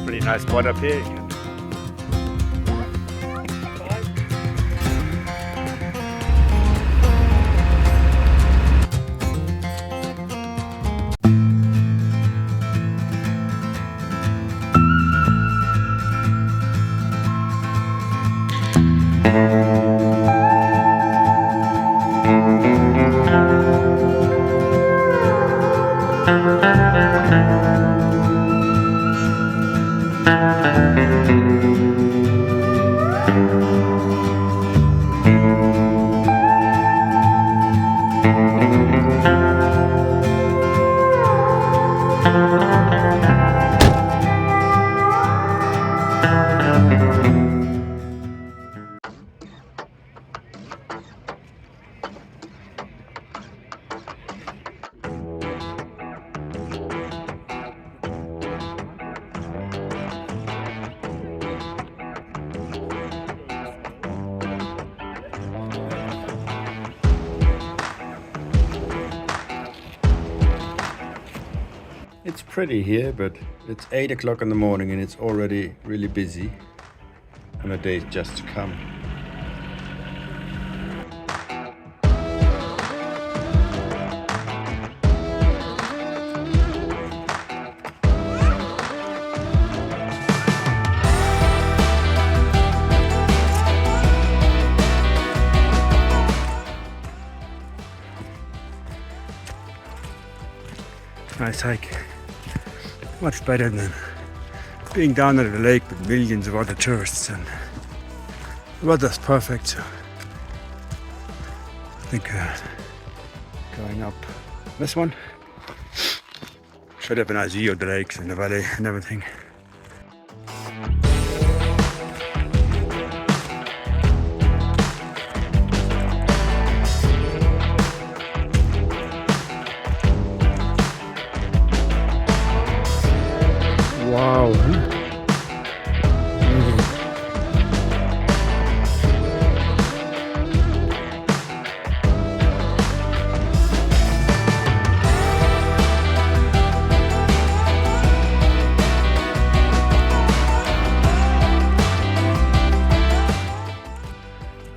Pretty nice spot up here. It's pretty here, but it's 8 o'clock in the morning and it's already really busy, and the day's just to come. Nice hike. Much better than being down at the lake with millions of other tourists, and the weather's perfect, so I think going up this one should have a nice view of the lakes and the valley and everything. Wow.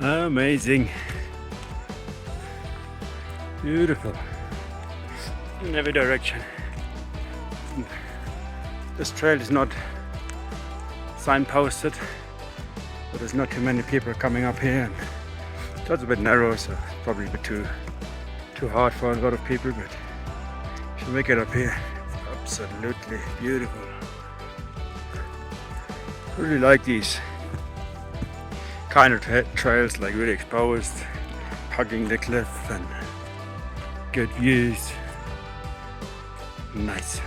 Amazing. Beautiful. In every direction. This trail is not signposted, but there's not too many people coming up here, and it's a bit narrow, so it's probably a bit too hard for a lot of people, but if you make it up here, it's absolutely beautiful. I really like these kind of trails, like really exposed, hugging the cliff and good views. Nice.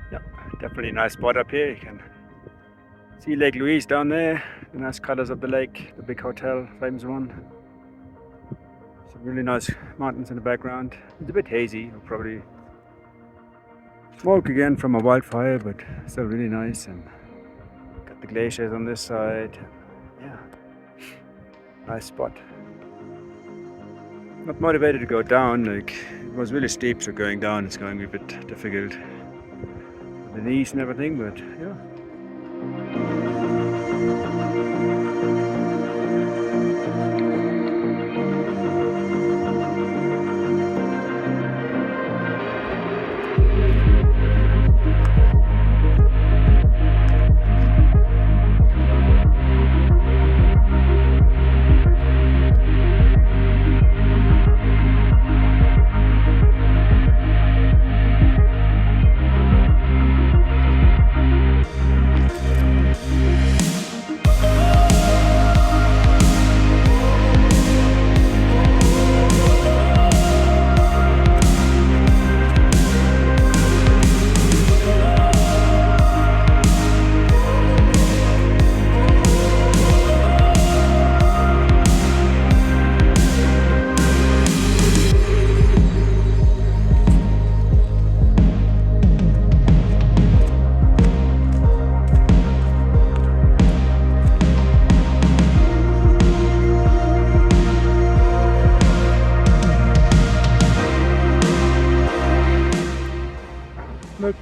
Yeah, definitely a nice spot up here. You can see Lake Louise down there, the nice colors of the lake, the big hotel, famous one. Some really nice mountains in the background. It's a bit hazy, I'll probably smoke again from a wildfire, but still really nice. And got the glaciers on this side. Yeah, nice spot. Not motivated to go down, like it was really steep, so going down it's going to be a bit difficult with the knees and everything, but yeah.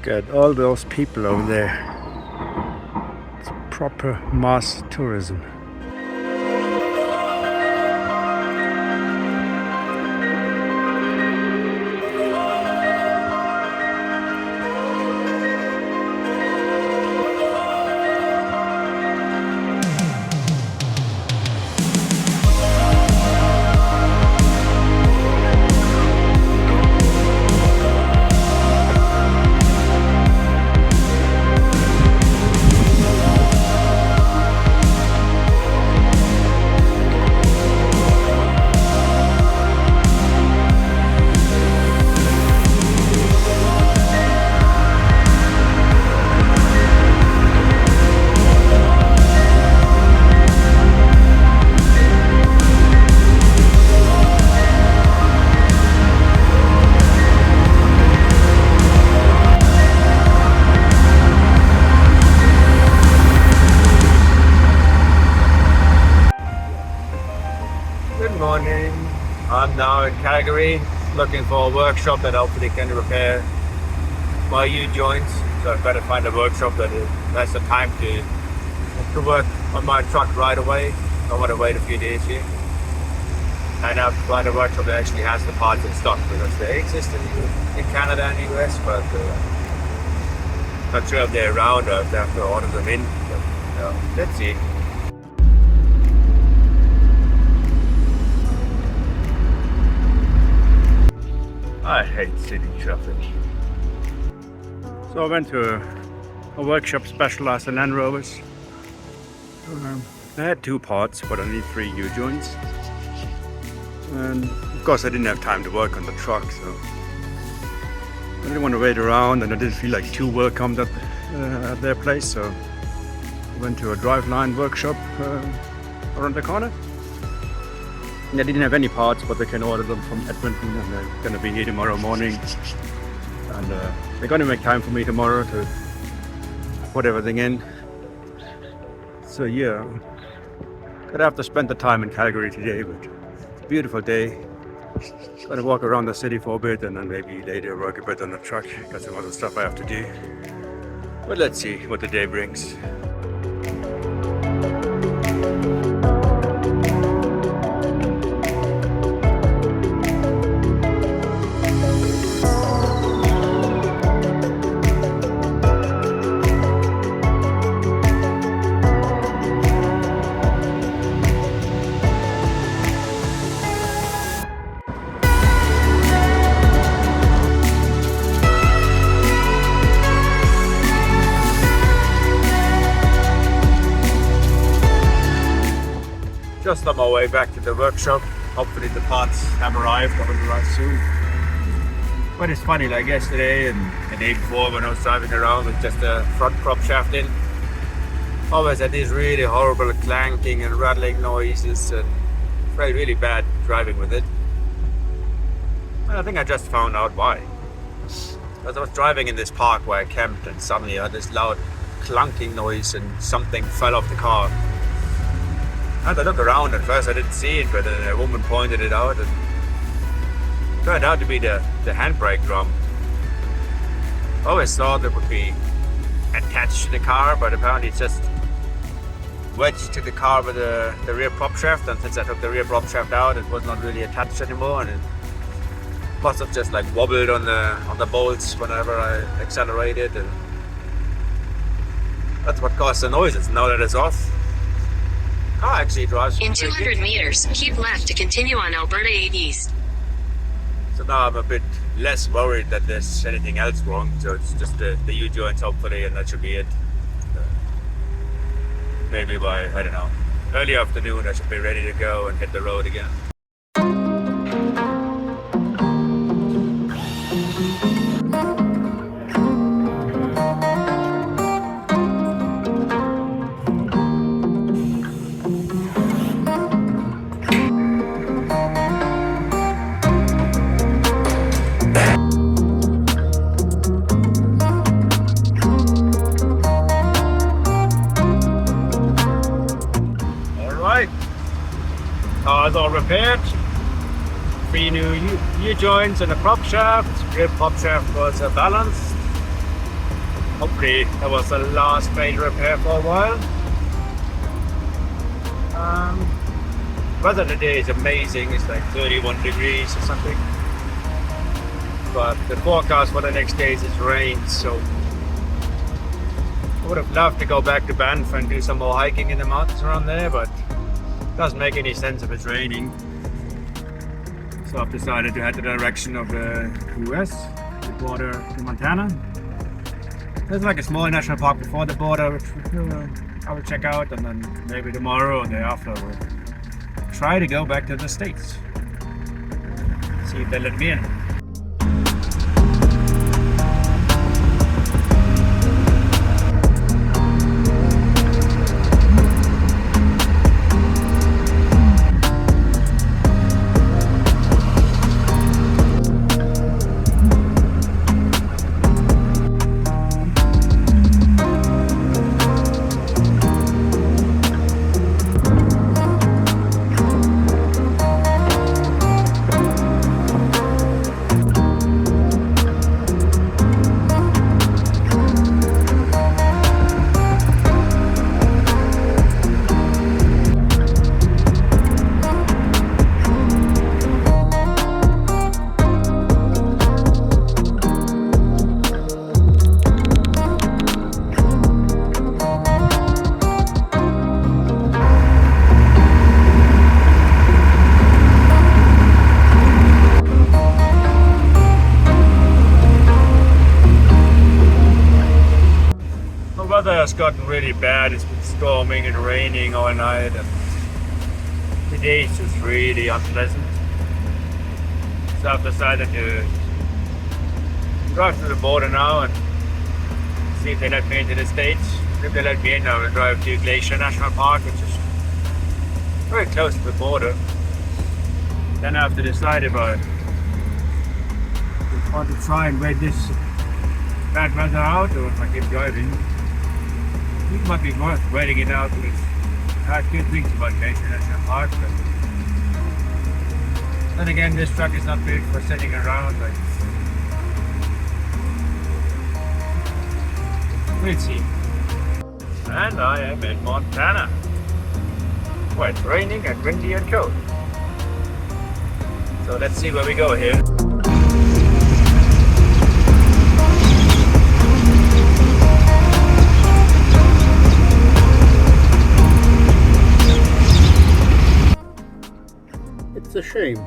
Look at all those people over there. It's proper mass tourism. Good morning. I'm now in Calgary looking for a workshop that hopefully can repair my U-joints. So I've got to find a workshop that has the time to work on my truck right away. I don't want to wait a few days here. And I have to find a workshop that actually has the parts in stock because they exist in Canada and US, but not sure if they're around or if they have to order them in. But, let's see. I hate city traffic. So I went to a workshop specialized in Land Rovers. I had 2 parts, but I need 3 U-joints. And of course I didn't have time to work on the truck, so I didn't want to wait around, and I didn't feel like too welcomed at their place, so I went to a driveline workshop around the corner. They didn't have any parts, but they can order them from Edmonton, and they're going to be here tomorrow morning. And they're going to make time for me tomorrow to put everything in. So yeah, gonna have to spend the time in Calgary today, but it's a beautiful day. Gonna walk around the city for a bit, and then maybe later work a bit on the truck. Got some other stuff I have to do. But let's see what the day brings. Just on my way back to the workshop. Hopefully the parts have arrived or will arrive soon. But it's funny, like yesterday and the day before when I was driving around with just the front prop shaft in, always had these really horrible clanking and rattling noises, and felt really bad driving with it. And I think I just found out why. Because I was driving in this park where I camped, and suddenly I had this loud clunking noise and something fell off the car. I had to look around. At first I didn't see it, but then a woman pointed it out, and it turned out to be the handbrake drum. I always thought it would be attached to the car, but apparently it's just wedged to the car with the rear prop shaft, and since I took the rear prop shaft out, it was not really attached anymore, and it must have just like wobbled on the bolts whenever I accelerated, and that's what caused the noises. Now that it's off, car actually drives in 200 meters, keep left to continue on Alberta 8 East. So now I'm a bit less worried that there's anything else wrong. So it's just the U-joints hopefully, and that should be it. Maybe by, I don't know, early afternoon I should be ready to go and hit the road again. Car's all repaired. 3 new U-joints and a prop shaft. Rear prop shaft was balanced. Hopefully that was the last major repair for a while. Weather today is amazing. It's like 31 degrees or something. But the forecast for the next days is rain, so I would have loved to go back to Banff and do some more hiking in the mountains around there, but it doesn't make any sense if it's raining. So I've decided to head the direction of the US, the border to Montana. There's like a small national park before the border, which I will check out, and then maybe tomorrow or the day after we'll try to go back to the States. See if they let me in. The weather has gotten really bad. It's been storming and raining all night, and today it's just really unpleasant. So I've decided to drive to the border now and see if they let me into the States. If they let me in, I will drive to Glacier National Park, which is very close to the border. Then I have to decide if I want to try and wait this bad weather out or if I keep driving. It might be worth waiting it out because I had good things about Glacier National Park, but then again, this truck is not built for sitting around. Like, we'll see. And I am in Montana, where it's raining and windy and cold. So let's see where we go here. It's a shame.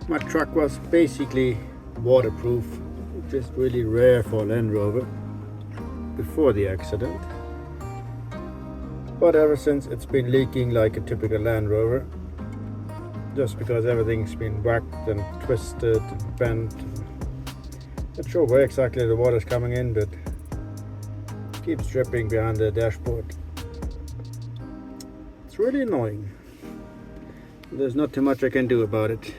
My truck was basically waterproof, which is really rare for a Land Rover before the accident. But ever since it's been leaking like a typical Land Rover, just because everything's been whacked and twisted and bent. Not sure where exactly the water's coming in, but it keeps dripping behind the dashboard. It's really annoying. There's not too much I can do about it.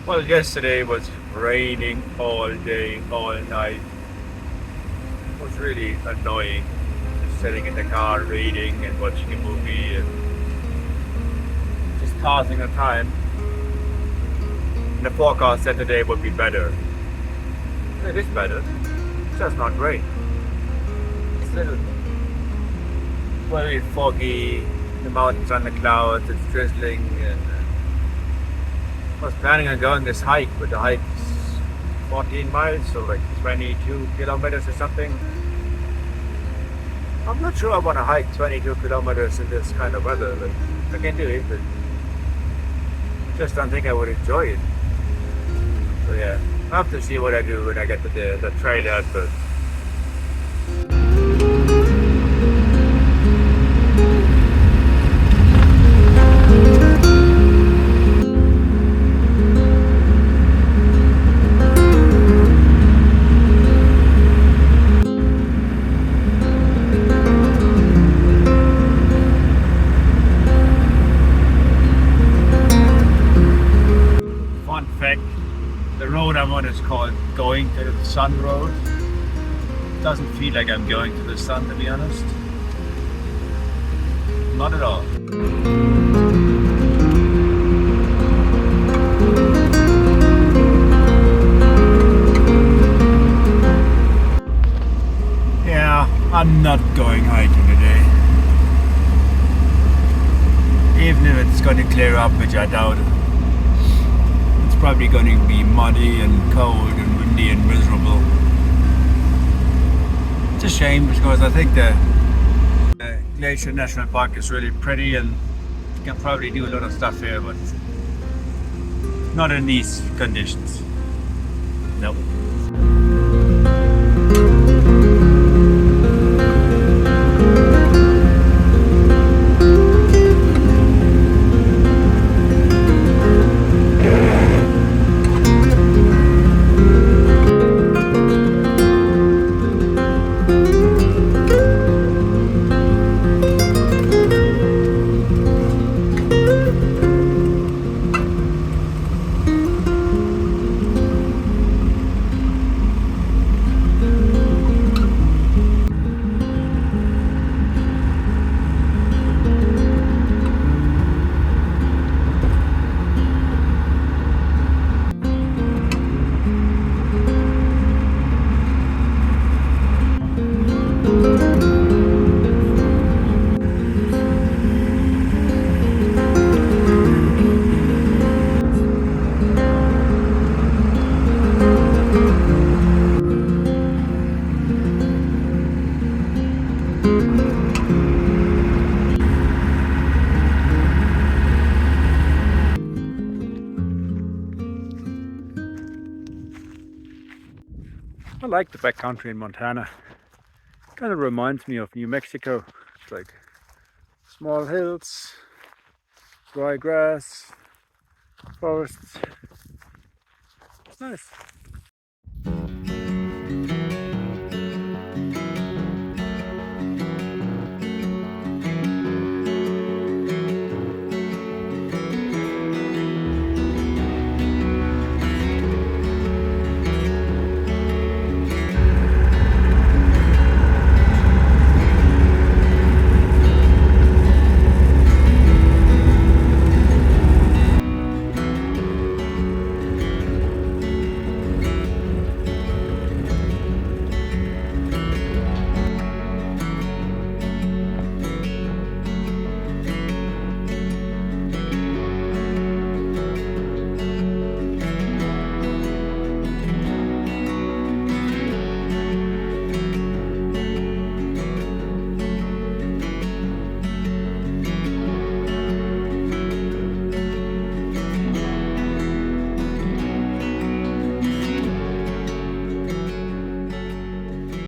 Well, yesterday was raining all day, all night. It was really annoying. Just sitting in the car, reading and watching a movie and just passing the time. And the forecast said today would be better. It is better. It's just not great. It's a little very foggy. The mountains and the clouds. It's drizzling and. I was planning on going this hike, but the hike is 14 miles, so like 22 kilometers or something. I'm not sure I want to hike 22 kilometers in this kind of weather. Like, I can do it, but just don't think I would enjoy it. So yeah, I have to see what I do when I get to the trail out, but road I'm on is called Going to the Sun Road. Doesn't feel like I'm going to the sun, to be honest. Not at all. Yeah, I'm not going hiking today. Even if it's going to clear up, which I doubt, it's probably going to be muddy and cold and windy and miserable. It's a shame because I think the Glacier National Park is really pretty and you can probably do a lot of stuff here, but not in these conditions. Nope. I like the backcountry in Montana. Kind of reminds me of New Mexico. It's like small hills, dry grass, forests. It's nice.